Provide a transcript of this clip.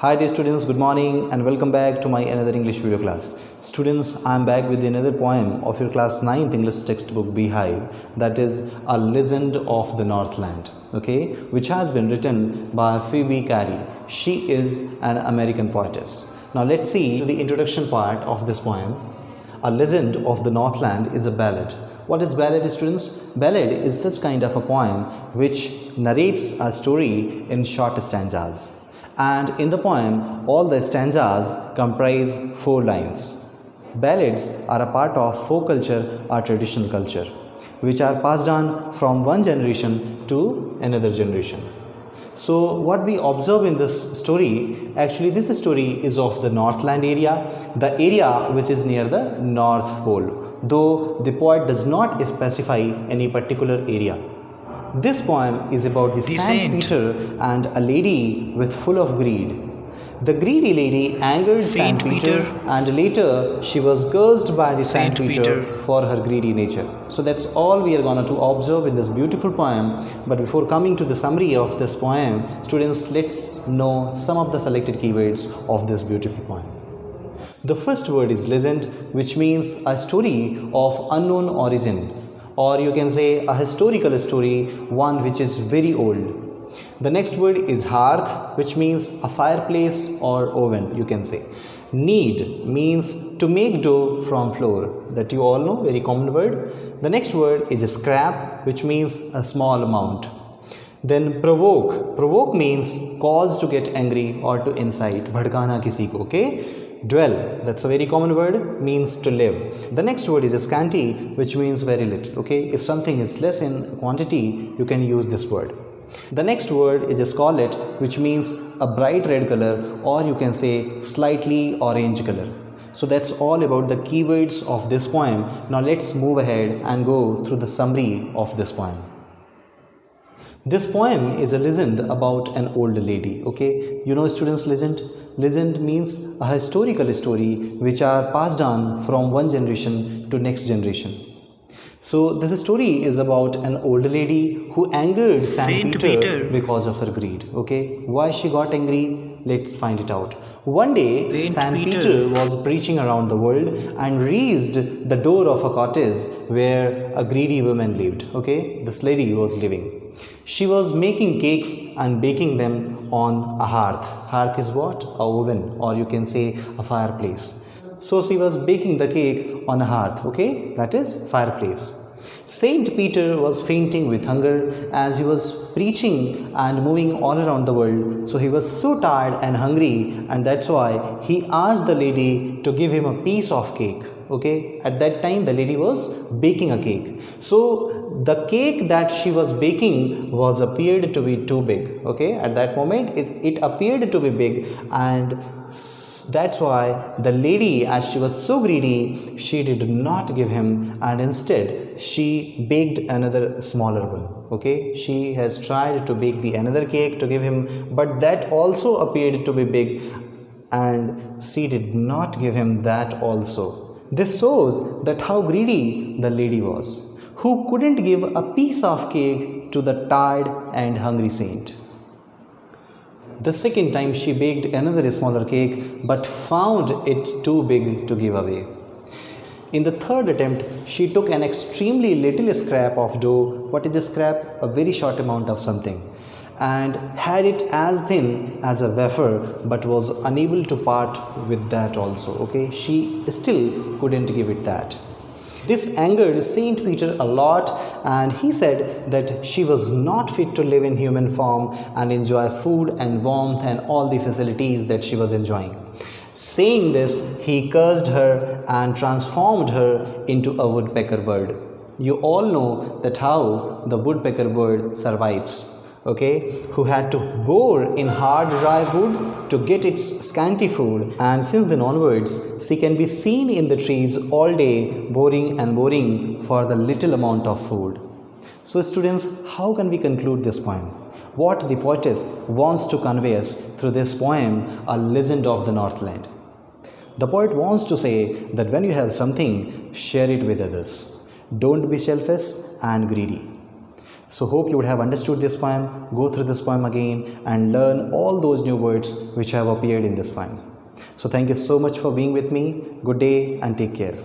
Hi dear students, good morning and welcome back to my another English video class. Students, I am back with another poem of your class 9th English textbook Beehive, that is A Legend of the Northland, okay, which has been written by Phoebe Cary. She is an American poetess. Now let's see to the introduction part of this poem. A Legend of the Northland is a ballad. What is ballad, students? Ballad is such kind of a poem which narrates a story in short stanzas. And in the poem, all the stanzas comprise 4 lines. Ballads are a part of folk culture or traditional culture, which are passed on from one generation to another generation. So what we observe in this story, actually this story is of the Northland area, the area which is near the North Pole, though the poet does not specify any particular area. This poem is about the Saint Peter and a lady with full of greed. The greedy lady angered Saint Peter and later she was cursed by the Saint Peter for her greedy nature. So that's all we are going to observe in this beautiful poem. But before coming to the summary of this poem, students, let's know some of the selected keywords of this beautiful poem. The first word is legend, which means a story of unknown origin, or you can say a historical story, one which is very old. The next word is hearth, which means a fireplace or oven, you can say. Knead means to make dough from flour, that you all know, very common word. The next word is a scrap, which means a small amount. Then provoke means cause to get angry or to incite, bhadkana kisi ko, okay. Dwell, that's a very common word, means to live. The next word is a scanty, which means very little, okay. If something is less in quantity, you can use this word. The next word is a scarlet, which means a bright red color, or you can say slightly orange color. So that's all about the keywords of this poem. Now let's move ahead and go through the summary of this poem. This poem is a legend about an old lady, okay. You know, students, legend means a historical story which are passed on from one generation to next generation. So this story is about an old lady who angered Saint Peter because of her greed, okay. Why she got angry? Let's find it out. One day Saint Peter was preaching around the world and reached the door of a cottage where a greedy woman lived, okay. This lady was living. She was making cakes and baking them on a hearth. Hearth is what? A oven, or you can say a fireplace. So she was baking the cake on a hearth, okay? That is fireplace. Saint Peter was fainting with hunger as he was preaching and moving all around the world. So he was so tired and hungry, and that's why he asked the lady to give him a piece of cake, okay. At that time the lady was baking a cake. So the cake that she was baking was appeared to be too big, okay. At that moment it appeared to be big, and that's why the lady, as she was so greedy, she did not give him, and instead she baked another smaller one, okay. She has tried to bake the another cake to give him, but that also appeared to be big, and she did not give him that also. This shows that how greedy the lady was, who couldn't give a piece of cake to the tired and hungry saint. The second time she baked another smaller cake but found it too big to give away. In the third attempt, she took an extremely little scrap of dough. What is a scrap? A very short amount of something. And had it as thin as a wafer, but was unable to part with that also, okay. She still couldn't give it that. This angered Saint Peter a lot, and he said that she was not fit to live in human form and enjoy food and warmth and all the facilities that she was enjoying. Saying this, he cursed her and transformed her into a woodpecker bird. You all know that how the woodpecker bird survives, okay, who had to bore in hard dry wood to get its scanty food, and since then onwards she can be seen in the trees all day boring and boring for the little amount of food. So students, how can we conclude this poem? What the poetess wants to convey us through this poem, A Legend of the Northland. The poet wants to say that when you have something, share it with others. Don't be selfish and greedy. So hope you would have understood this poem. Go through this poem again and learn all those new words which have appeared in this poem. So thank you so much for being with me. Good day and take care.